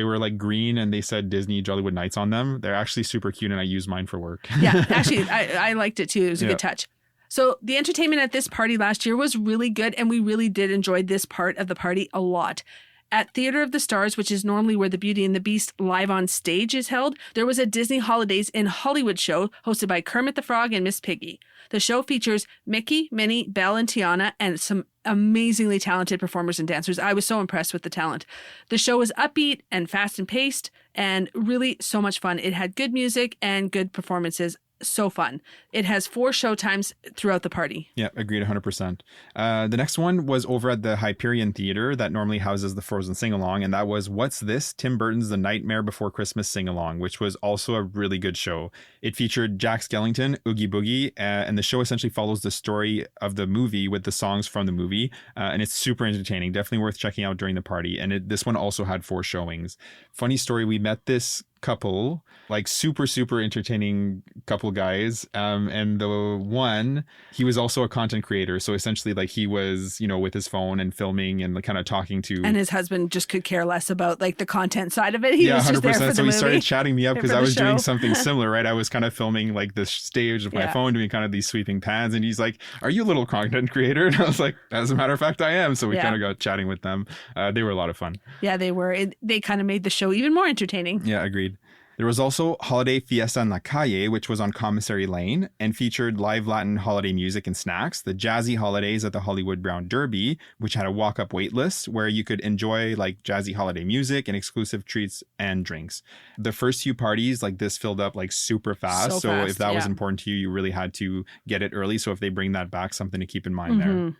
were like green and they said Disney Jollywood Nights on them. They're actually super cute and I use mine for work. Yeah, actually, I liked it too. It was a good touch. So the entertainment at this party last year was really good, and we really did enjoy this part of the party a lot. At Theater of the Stars, which is normally where the Beauty and the Beast live on stage is held, there was a Disney Holidays in Hollywood show hosted by Kermit the Frog and Miss Piggy. The show features Mickey, Minnie, Belle, and Tiana, and some amazingly talented performers and dancers. I was so impressed with the talent. The show was upbeat and fast and paced and really so much fun. It had good music and good performances. So fun. It has 4 show times throughout the party. Yeah, agreed 100%. The next one was over at the Hyperion Theater that normally houses the Frozen Sing-Along, and that was What's This? Tim Burton's The Nightmare Before Christmas Sing-Along, which was also a really good show. It featured Jack Skellington, Oogie Boogie, and the show essentially follows the story of the movie with the songs from the movie, and it's super entertaining. Definitely worth checking out during the party. And this one also had 4 showings. Funny story, we met this couple, like super entertaining couple guys, and the one, he was also a content creator, so essentially like he was, you know, with his phone and filming and like, kind of talking to, and his husband just could care less about like the content side of it. He was 100%. just there for the So he movie. started chatting me up because I was show. doing something similar, right? I was kind of filming like the stage with my phone, doing kind of these sweeping pans, and he's like, "Are you a little content creator?" And I was like, "As a matter of fact, I am." So we kind of got chatting with them. They were a lot of fun. Yeah, they were. They kind of made the show even more entertaining. Yeah, agreed. There was also Holiday Fiesta en la Calle, which was on Commissary Lane and featured live Latin holiday music and snacks. The Jazzy Holidays at the Hollywood Brown Derby, which had a walk-up wait list where you could enjoy like jazzy holiday music and exclusive treats and drinks. The first few parties like this filled up like super fast. So if that was important to you, you really had to get it early. So if they bring that back, something to keep in mind there.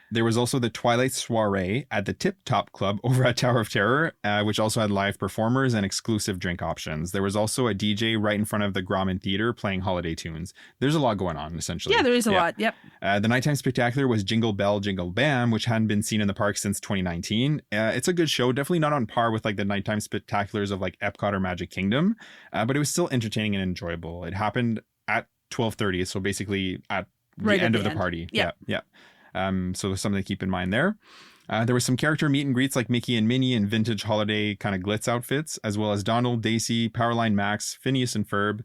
There was also the Twilight Soiree at the Tip Top Club over at Tower of Terror, which also had live performers and exclusive drink options. There was also a DJ right in front of the Grauman Theater playing holiday tunes. There's a lot going on, essentially. Yeah, there is a lot. Yep. The nighttime spectacular was Jingle Bell, Jingle Bam, which hadn't been seen in the park since 2019. It's a good show, definitely not on par with like the nighttime spectaculars of like Epcot or Magic Kingdom, but it was still entertaining and enjoyable. It happened at 12:30, so basically at the end of the party. Yeah. So there's something to keep in mind there. There was some character meet and greets like Mickey and Minnie in vintage holiday kind of glitz outfits, as well as Donald, Daisy, Powerline Max, Phineas and Ferb,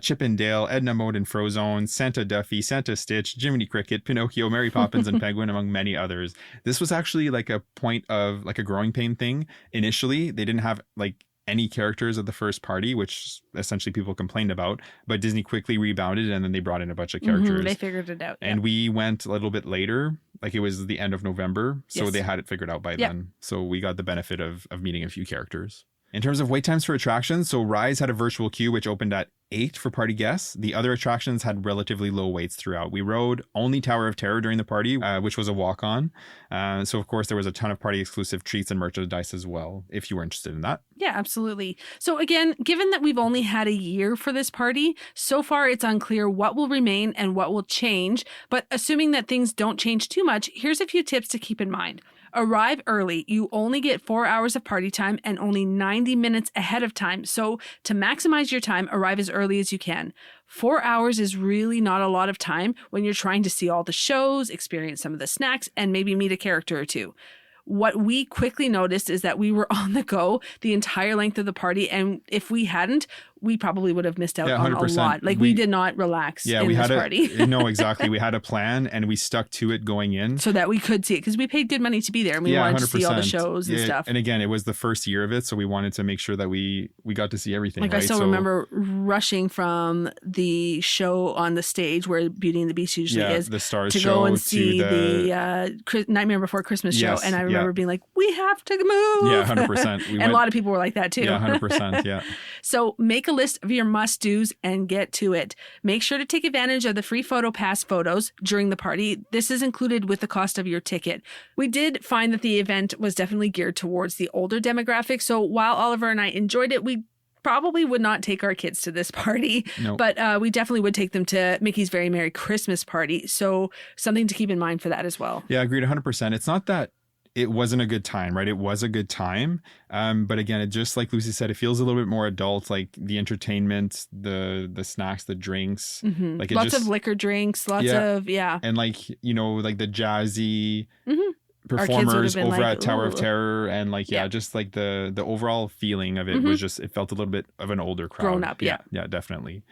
Chip and Dale, Edna Mode and Frozone, Santa Duffy, Santa Stitch, Jiminy Cricket, Pinocchio, Mary Poppins, and Penguin, among many others. This was actually like a point of like a growing pain thing. Initially, they didn't have like any characters at the first party, which essentially people complained about, but Disney quickly rebounded and then they brought in a bunch of characters. They figured it out. And we went a little bit later, like it was the end of November, so they had it figured out by then. So we got the benefit of meeting a few characters. In terms of wait times for attractions, so Rise had a virtual queue which opened at 8 for party guests. The other attractions had relatively low waits throughout. We rode only Tower of Terror during the party, which was a walk-on. So of course there was a ton of party exclusive treats and merchandise as well, if you were interested in that. Yeah, absolutely. So again, given that we've only had a year for this party, so far it's unclear what will remain and what will change. But assuming that things don't change too much, here's a few tips to keep in mind. Arrive early. You only get 4 hours of party time and only 90 minutes ahead of time. So to maximize your time, arrive as early as you can. 4 hours is really not a lot of time when you're trying to see all the shows, experience some of the snacks, and maybe meet a character or two. What we quickly noticed is that we were on the go the entire length of the party. And if we hadn't, we probably would have missed out on a lot. Like we did not relax in this party. No, exactly. We had a plan and we stuck to it going in. So that we could see it because we paid good money to be there and we wanted 100%. To see all the shows and stuff. And again, it was the first year of it. So we wanted to make sure that we got to see everything. Like I still remember rushing from the show on the stage where Beauty and the Beast usually is. The Stars to show. Go and see the Nightmare Before Christmas show. And I remember being like, we have to move. Yeah, 100%. And a lot of people were like that too. Yeah, 100%. Yeah. So make a list of your must-dos and get to it. Make sure to take advantage of the free photo pass photos during the party. This is included with the cost of your ticket. We did find that the event was definitely geared towards the older demographic. So while Oliver and I enjoyed it, we probably would not take our kids to this party, but we definitely would take them to Mickey's Very Merry Christmas Party. So something to keep in mind for that as well. Yeah, agreed 100%. It's not that it wasn't a good time, right? It was a good time. But again, it just like Lucy said, it feels a little bit more adult, like the entertainment, the snacks, the drinks. Like it Lots just, of liquor drinks, lots Yeah. of, yeah. and like, like the jazzy Our kids would have performers been over like, at Tower of "Ooh." Terror, and like, Yeah. just like the overall feeling of it was just, it felt a little bit of an older crowd. Grown up, yeah. Yeah, definitely.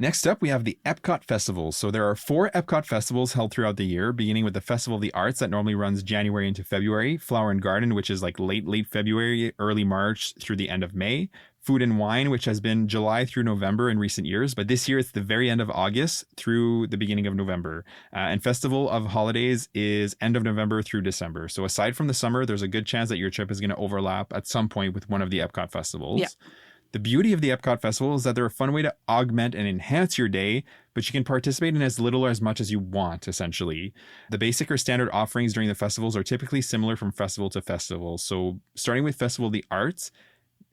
Next up, we have the Epcot Festivals. So there are 4 Epcot festivals held throughout the year, beginning with the Festival of the Arts that normally runs January into February, Flower and Garden, which is like late February, early March through the end of May, Food and Wine, which has been July through November in recent years, but this year it's the very end of August through the beginning of November. And Festival of Holidays is end of November through December. So aside from the summer, there's a good chance that your trip is going to overlap at some point with one of the Epcot festivals. Yeah. The beauty of the Epcot Festival is that they're a fun way to augment and enhance your day, but you can participate in as little or as much as you want, essentially. The basic or standard offerings during the festivals are typically similar from festival to festival. So starting with Festival of the Arts,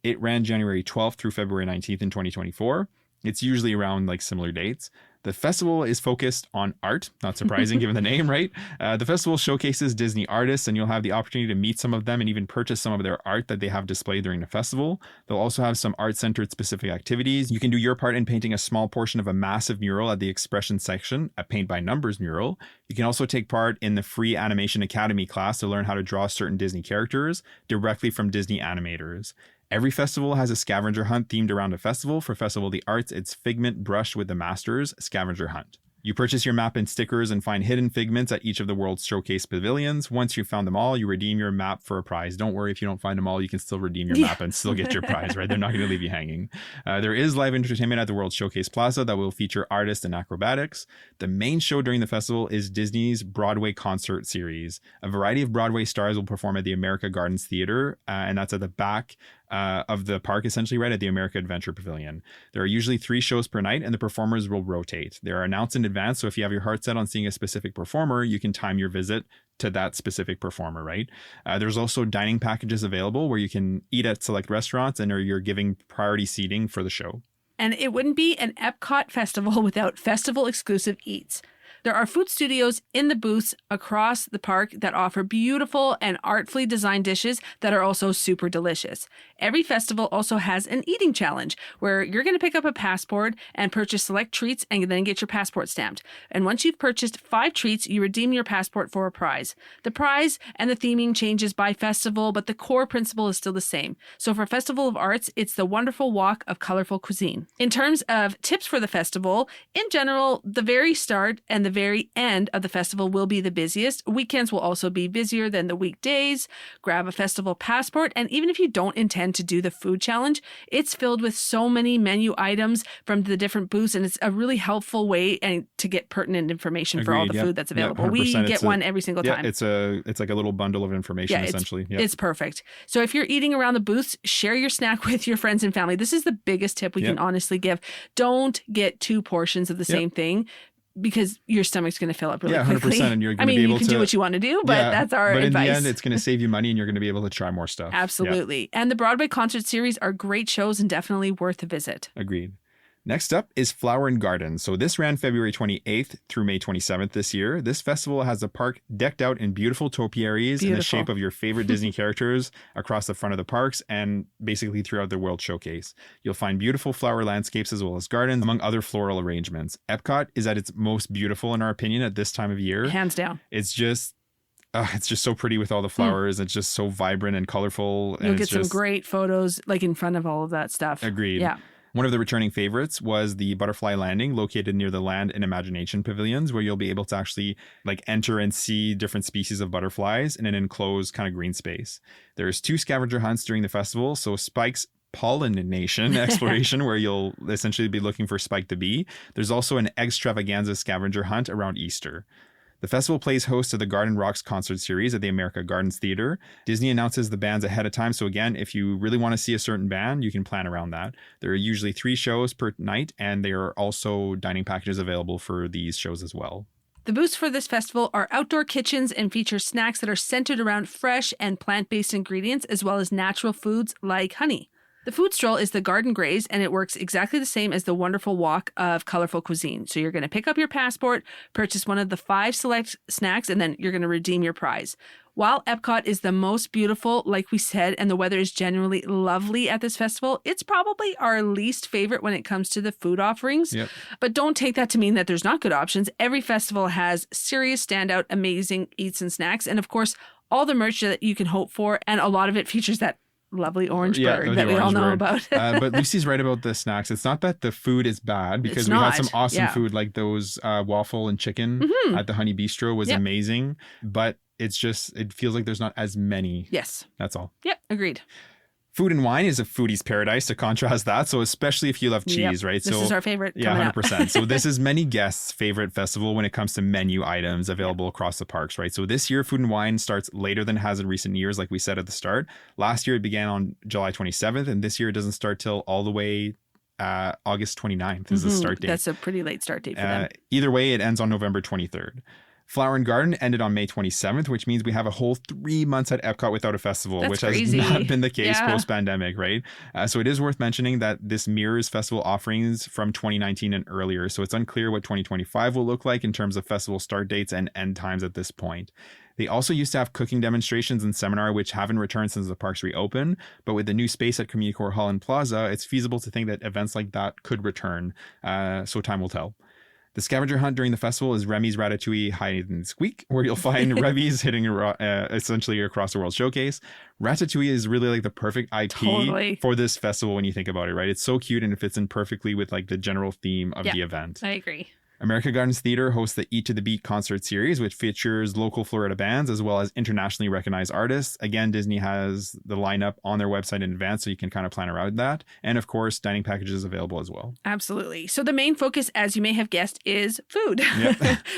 it ran January 12th through February 19th in 2024. It's usually around like similar dates. The festival is focused on art, not surprising given the name, right? The festival showcases Disney artists, and you'll have the opportunity to meet some of them and even purchase some of their art that they have displayed during the festival. They'll also have some art-centered specific activities. You can do your part in painting a small portion of a massive mural at the expression section, a paint by numbers mural. You can also take part in the free Animation Academy class to learn how to draw certain Disney characters directly from Disney animators. Every festival has a scavenger hunt themed around a festival. For Festival of the Arts, it's Figment Brushed with the Masters scavenger hunt. You purchase your map and stickers and find hidden figments at each of the world's showcase pavilions. Once you've found them all, you redeem your map for a prize. Don't worry if you don't find them all, you can still redeem your map and still get your prize, right? They're not going to leave you hanging. There is live entertainment at the World Showcase Plaza that will feature artists and acrobatics. The main show during the festival is Disney's Broadway concert series. A variety of Broadway stars will perform at the America Gardens Theater, and that's at the back of the park, essentially right at the America Adventure Pavilion. There are usually 3 shows per night, and the performers will rotate. They are announced in advance, so if you have your heart set on seeing a specific performer, you can time your visit to that specific performer, right? There's also dining packages available where you can eat at select restaurants, and you're giving priority seating for the show. And it wouldn't be an Epcot festival without festival exclusive eats. There are food studios in the booths across the park that offer beautiful and artfully designed dishes that are also super delicious. Every festival also has an eating challenge where you're going to pick up a passport and purchase select treats and then get your passport stamped. And once you've purchased 5 treats, you redeem your passport for a prize. The prize and the theming changes by festival, but the core principle is still the same. So for Festival of Arts, it's the wonderful walk of colorful cuisine. In terms of tips for the festival, in general, the very start and the very end of the festival will be the busiest. Weekends will also be busier than the weekdays. Grab a festival passport, and even if you don't intend to do the food challenge, it's filled with so many menu items from the different booths, and it's a really helpful way to get pertinent information for all the food that's available. We get one every single time. It's like a little bundle of information, essentially. It's perfect. So if you're eating around the booths, share your snack with your friends and family. This is the biggest tip we can honestly give. Don't get 2 portions of the same thing, because your stomach's going to fill up really quickly. 100%. And you're going to be able to... you can do what you want to do, but that's our advice. But in the end, it's going to save you money and you're going to be able to try more stuff. Absolutely. And the Broadway concert series are great shows and definitely worth a visit. Agreed. Next up is Flower and Garden. So this ran February 28th through May 27th this year. This festival has the park decked out in beautiful topiaries in the shape of your favorite Disney characters across the front of the parks and basically throughout the World Showcase. You'll find beautiful flower landscapes as well as gardens, among other floral arrangements. Epcot is at its most beautiful, in our opinion, at this time of year. Hands down. It's just so pretty with all the flowers. It's just so vibrant and colorful. You'll get some great photos like in front of all of that stuff. Agreed. Yeah. One of the returning favorites was the Butterfly Landing, located near the Land and Imagination pavilions, where you'll be able to actually enter and see different species of butterflies in an enclosed kind of green space. There's 2 scavenger hunts during the festival. So Spike's pollination exploration, where you'll essentially be looking for Spike the bee. There's also an extravaganza scavenger hunt around Easter. The festival plays host to the Garden Rocks concert series at the America Gardens Theater. Disney announces the bands ahead of time, so again, if you really want to see a certain band, you can plan around that. There are usually 3 shows per night, and there are also dining packages available for these shows as well. The booths for this festival are outdoor kitchens and feature snacks that are centered around fresh and plant-based ingredients, as well as natural foods like honey. The food stroll is the garden graze, and it works exactly the same as the wonderful walk of colorful cuisine. So you're going to pick up your passport, purchase one of the 5 select snacks, and then you're going to redeem your prize. While Epcot is the most beautiful, like we said, and the weather is genuinely lovely at this festival, it's probably our least favorite when it comes to the food offerings. Yep. But don't take that to mean that there's not good options. Every festival has serious, standout, amazing eats and snacks. And of course, all the merch that you can hope for. And a lot of it features that lovely orange bird that we all know about. But Lucy's right about the snacks. It's not that the food is bad, because we had some awesome food, like those waffle and chicken at the Honey Bistro was amazing. But it's just, it feels like there's not as many. Yes. That's all. Yep. Agreed. Food and wine is a foodie's paradise, to contrast that. So especially if you love cheese, right? This is our favorite. Yeah, 100%. So this is many guests' favorite festival when it comes to menu items available across the parks, right? So this year, Food and Wine starts later than it has in recent years, like we said at the start. Last year, it began on July 27th, and this year it doesn't start till all the way August 29th is the start date. That's a pretty late start date for them. Either way, it ends on November 23rd. Flower and Garden ended on May 27th, which means we have a whole 3 months at Epcot without a festival, which crazy. has not been the case post-pandemic, right? So it is worth mentioning that this mirrors festival offerings from 2019 and earlier. So it's unclear what 2025 will look like in terms of festival start dates and end times at this point. They also used to have cooking demonstrations and seminar, which haven't returned since the parks reopened. But with the new space at Community Core Hall and Plaza, it's feasible to think that events like that could return. So time will tell. The scavenger hunt during the festival is Remy's Ratatouille Hide and Squeak, where you'll find Remy's hitting essentially across the World Showcase. Ratatouille is really like the perfect IP for this festival when you think about it, right? It's so cute and it fits in perfectly with like the general theme of the event. I agree. America Gardens Theater hosts the Eat to the Beat concert series, which features local Florida bands as well as internationally recognized artists. Again, Disney has the lineup on their website in advance, so you can kind of plan around that. And of course, dining packages available as well. Absolutely. So the main focus, as you may have guessed, is food,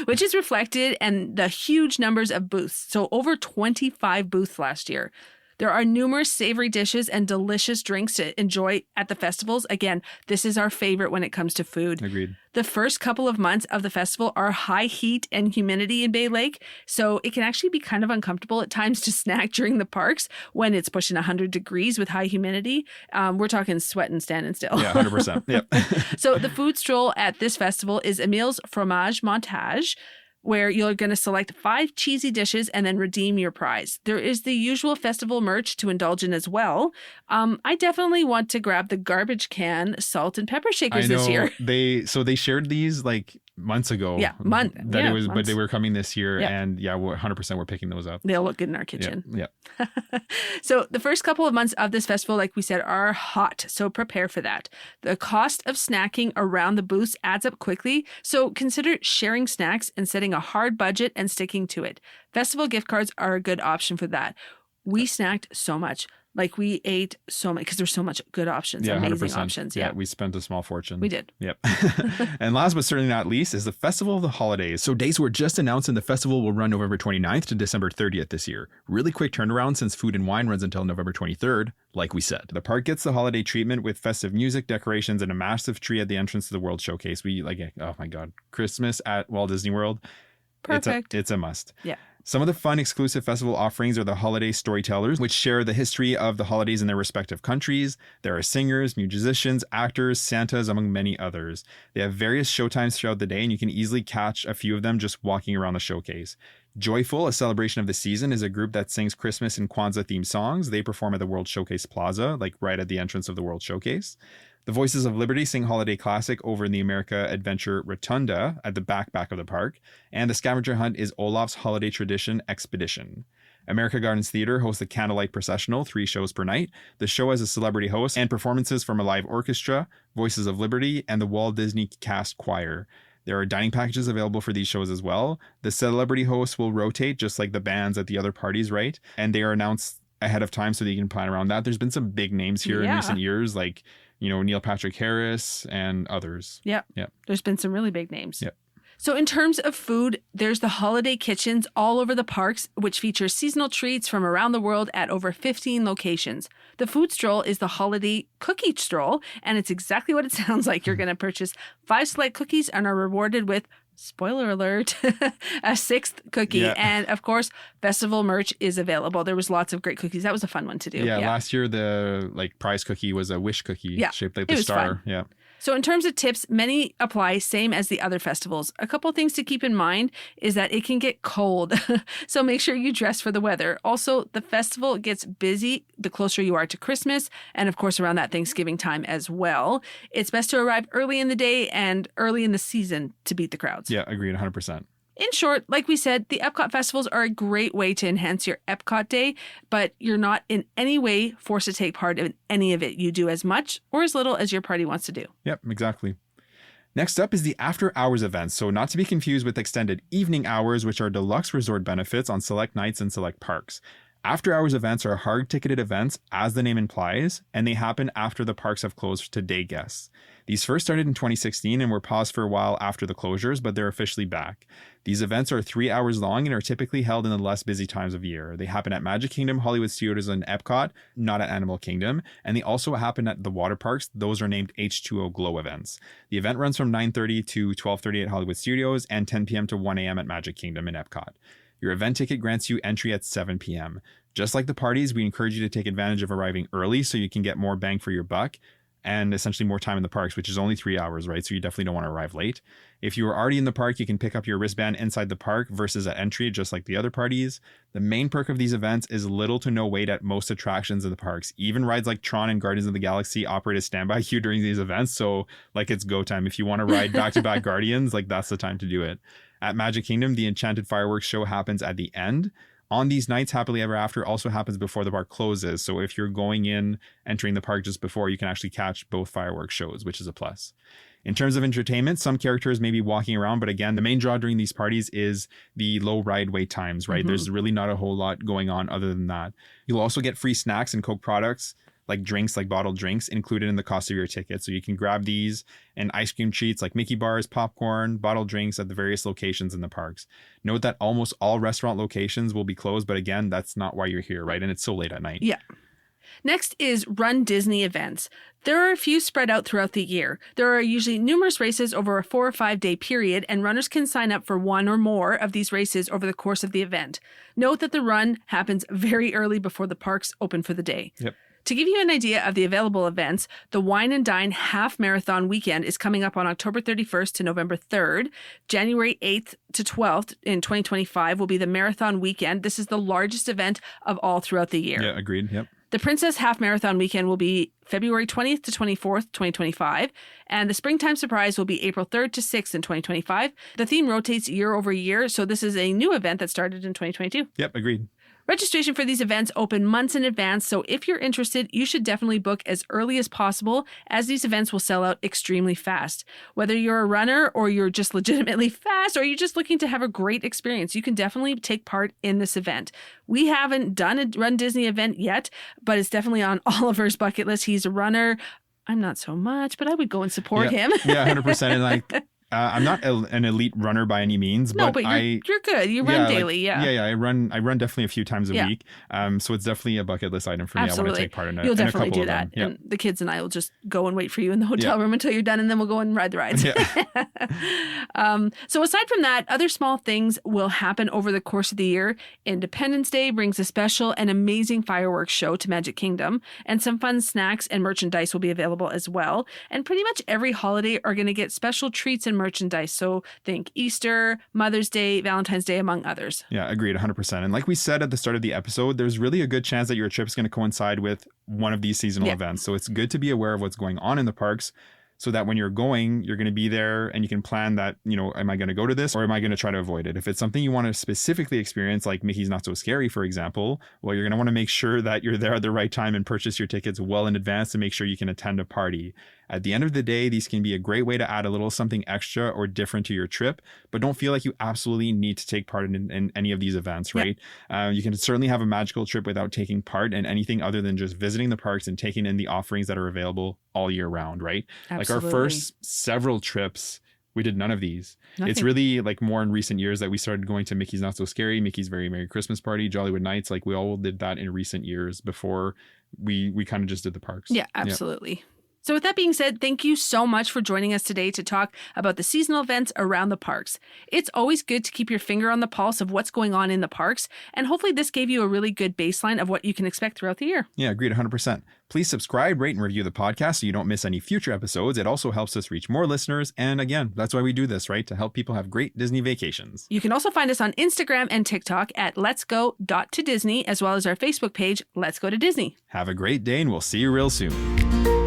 which is reflected in the huge numbers of booths. So over 25 booths last year. There are numerous savory dishes and delicious drinks to enjoy at the festivals. Again, this is our favorite when it comes to food. Agreed. The first couple of months of the festival are high heat and humidity in Bay Lake, so it can actually be kind of uncomfortable at times to snack during the parks when it's pushing 100 degrees with high humidity. We're talking sweat and standing still. Yeah, 100%. Yep. So the food stroll at this festival is Emile's Fromage Montage, where you're going to select 5 cheesy dishes and then redeem your prize. There is the usual festival merch to indulge in as well. I definitely want to grab the garbage can salt and pepper shakers this year. They shared these like months ago. But they were coming this year, and we're 100% we're picking those up. They'll look good in our kitchen. Yeah. So the first couple of months of this festival, like we said, are hot. So prepare for that. The cost of snacking around the booths adds up quickly. So consider sharing snacks and setting a hard budget and sticking to it. Festival gift cards are a good option for that. We snacked so much. Like we ate so much because there's so much good options, amazing 100%. options. Yeah, we spent a small fortune. We did. Yep. And last but certainly not least is the Festival of the Holidays. So dates were just announced and the festival will run November 29th to December 30th this year. Really quick turnaround since Food and Wine runs until November 23rd, like we said. The park gets the holiday treatment with festive music, decorations, and a massive tree at the entrance to the World Showcase. Oh my God, Christmas at Walt Disney World. Perfect. It's a must. Yeah. Some of the fun exclusive festival offerings are the holiday storytellers, which share the history of the holidays in their respective countries. There are singers, musicians, actors, Santas, among many others. They have various showtimes throughout the day, and you can easily catch a few of them just walking around the showcase. Joyful, a celebration of the season, is a group that sings Christmas and Kwanzaa-themed songs. They perform at the World Showcase Plaza, like right at the entrance of the World Showcase. The Voices of Liberty sing Holiday Classic over in the America Adventure Rotunda at the back of the park. And the scavenger hunt is Olaf's Holiday Tradition Expedition. America Gardens Theater hosts the Candlelight Processional, 3 shows per night. The show has a celebrity host and performances from a live orchestra, Voices of Liberty, and the Walt Disney Cast Choir. There are dining packages available for these shows as well. The celebrity hosts will rotate just like the bands at the other parties, right? And they are announced ahead of time so that you can plan around that. There's been some big names here in recent years, like Neil Patrick Harris and others. Yep. There's been some really big names. Yep. So in terms of food, there's the holiday kitchens all over the parks, which feature seasonal treats from around the world at over 15 locations. The food stroll is the holiday cookie stroll, and it's exactly what it sounds like. You're going to purchase 5 select cookies and are rewarded with spoiler alert, a 6th cookie. Yeah. And of course, festival merch is available. There was lots of great cookies. That was a fun one to do. Yeah, last year the prize cookie was a wish cookie shaped like the star. Fun. Yeah. So in terms of tips, many apply same as the other festivals. A couple things to keep in mind is that it can get cold. So make sure you dress for the weather. Also, the festival gets busy the closer you are to Christmas and of course around that Thanksgiving time as well. It's best to arrive early in the day and early in the season to beat the crowds. Yeah, agreed 100%. In short, like we said, the Epcot festivals are a great way to enhance your Epcot day, but you're not in any way forced to take part in any of it. You do as much or as little as your party wants to do. Yep, exactly. Next up is the after hours events. So not to be confused with extended evening hours, which are deluxe resort benefits on select nights and select parks. After hours events are hard ticketed events, as the name implies, and they happen after the parks have closed to day guests. These first started in 2016 and were paused for a while after the closures, but they're officially back. These events are 3 hours long and are typically held in the less busy times of year. They happen at Magic Kingdom, Hollywood Studios, and Epcot, not at Animal Kingdom, and they also happen at the water parks. Those are named H2O Glow events. The event runs from 9:30 to 12:30 at Hollywood Studios and 10 p.m. to 1 a.m. at Magic Kingdom and Epcot. Your event ticket grants you entry at 7 p.m. Just like the parties, we encourage you to take advantage of arriving early so you can get more bang for your buck and essentially more time in the parks, which is only 3 hours, right? So you definitely don't want to arrive late. If you are already in the park, you can pick up your wristband inside the park versus at entry, just like the other parties. The main perk of these events is little to no wait at most attractions in the parks. Even rides like Tron and Guardians of the Galaxy operate a standby queue during these events. So like it's go time. If you want to ride back-to-back Guardians, like that's the time to do it. At Magic Kingdom, the Enchanted Fireworks show happens at the end. On these nights, Happily Ever After also happens before the park closes. So if you're going in, entering the park just before, you can actually catch both fireworks shows, which is a plus. In terms of entertainment, some characters may be walking around, but again, the main draw during these parties is the low ride wait times, right? Mm-hmm. There's really not a whole lot going on other than that. You'll also get free snacks and Coke products, like drinks, like bottled drinks, included in the cost of your ticket. So you can grab these and ice cream treats like Mickey bars, popcorn, bottled drinks at the various locations in the parks. Note that almost all restaurant locations will be closed, but again, that's not why you're here, right? And it's so late at night. Yeah. Next is Run Disney events. There are a few spread out throughout the year. There are usually numerous races over a 4 or 5 day period, and runners can sign up for one or more of these races over the course of the event. Note that the run happens very early before the parks open for the day. Yep. To give you an idea of the available events, the Wine and Dine Half Marathon Weekend is coming up on October 31st to November 3rd. January 8th to 12th in 2025 will be the Marathon Weekend. This is the largest event of all throughout the year. Yeah, agreed. Yep. The Princess Half Marathon Weekend will be February 20th to 24th, 2025, and the Springtime Surprise will be April 3rd to 6th in 2025. The theme rotates year over year, so this is a new event that started in 2022. Yep, agreed. Registration for these events open months in advance, so if you're interested, you should definitely book as early as possible, as these events will sell out extremely fast. Whether you're a runner or you're just legitimately fast or you're just looking to have a great experience, you can definitely take part in this event. We haven't done a Run Disney event yet, but it's definitely on Oliver's bucket list. He's a runner. I'm not so much, but I would go and support him. Yeah, 100%. And like, I'm not an elite runner by any means, but you're good. You run daily, I run definitely a few times a week. So it's definitely a bucket list item for me. Absolutely. I want to take part in it. You'll definitely do that. Yep. And the kids and I will just go and wait for you in the hotel room until you're done, and then we'll go and ride the rides. Yeah. So aside from that, other small things will happen over the course of the year. Independence Day brings a special and amazing fireworks show to Magic Kingdom, and some fun snacks and merchandise will be available as well. And pretty much every holiday are going to get special treats and merchandise. So think Easter, Mother's Day, Valentine's Day, among others. Yeah, agreed 100%. And like we said at the start of the episode, there's really a good chance that your trip is going to coincide with one of these seasonal events. So it's good to be aware of what's going on in the parks, so that when you're going, you're going to be there and you can plan that, am I going to go to this or am I going to try to avoid it? If it's something you want to specifically experience, like Mickey's Not So Scary, for example, well, you're going to want to make sure that you're there at the right time and purchase your tickets well in advance to make sure you can attend a party. At the end of the day, these can be a great way to add a little something extra or different to your trip, but don't feel like you absolutely need to take part in any of these events, right? You can certainly have a magical trip without taking part in anything other than just visiting the parks and taking in the offerings that are available all year round, right? Absolutely. Like our first several trips, we did none of these. Nothing. It's really like more in recent years that we started going to Mickey's Not So Scary, Mickey's Very Merry Christmas Party, Jollywood Nights. Like we all did that in recent years before we kind of just did the parks. Yeah, absolutely. So with that being said, thank you so much for joining us today to talk about the seasonal events around the parks. It's always good to keep your finger on the pulse of what's going on in the parks, and hopefully this gave you a really good baseline of what you can expect throughout the year. Yeah, agreed 100%. Please subscribe, rate, and review the podcast so you don't miss any future episodes. It also helps us reach more listeners. And again, that's why we do this, right? To help people have great Disney vacations. You can also find us on Instagram and TikTok at letsgo.todisney, as well as our Facebook page, Let's Go to Disney. Have a great day, and we'll see you real soon.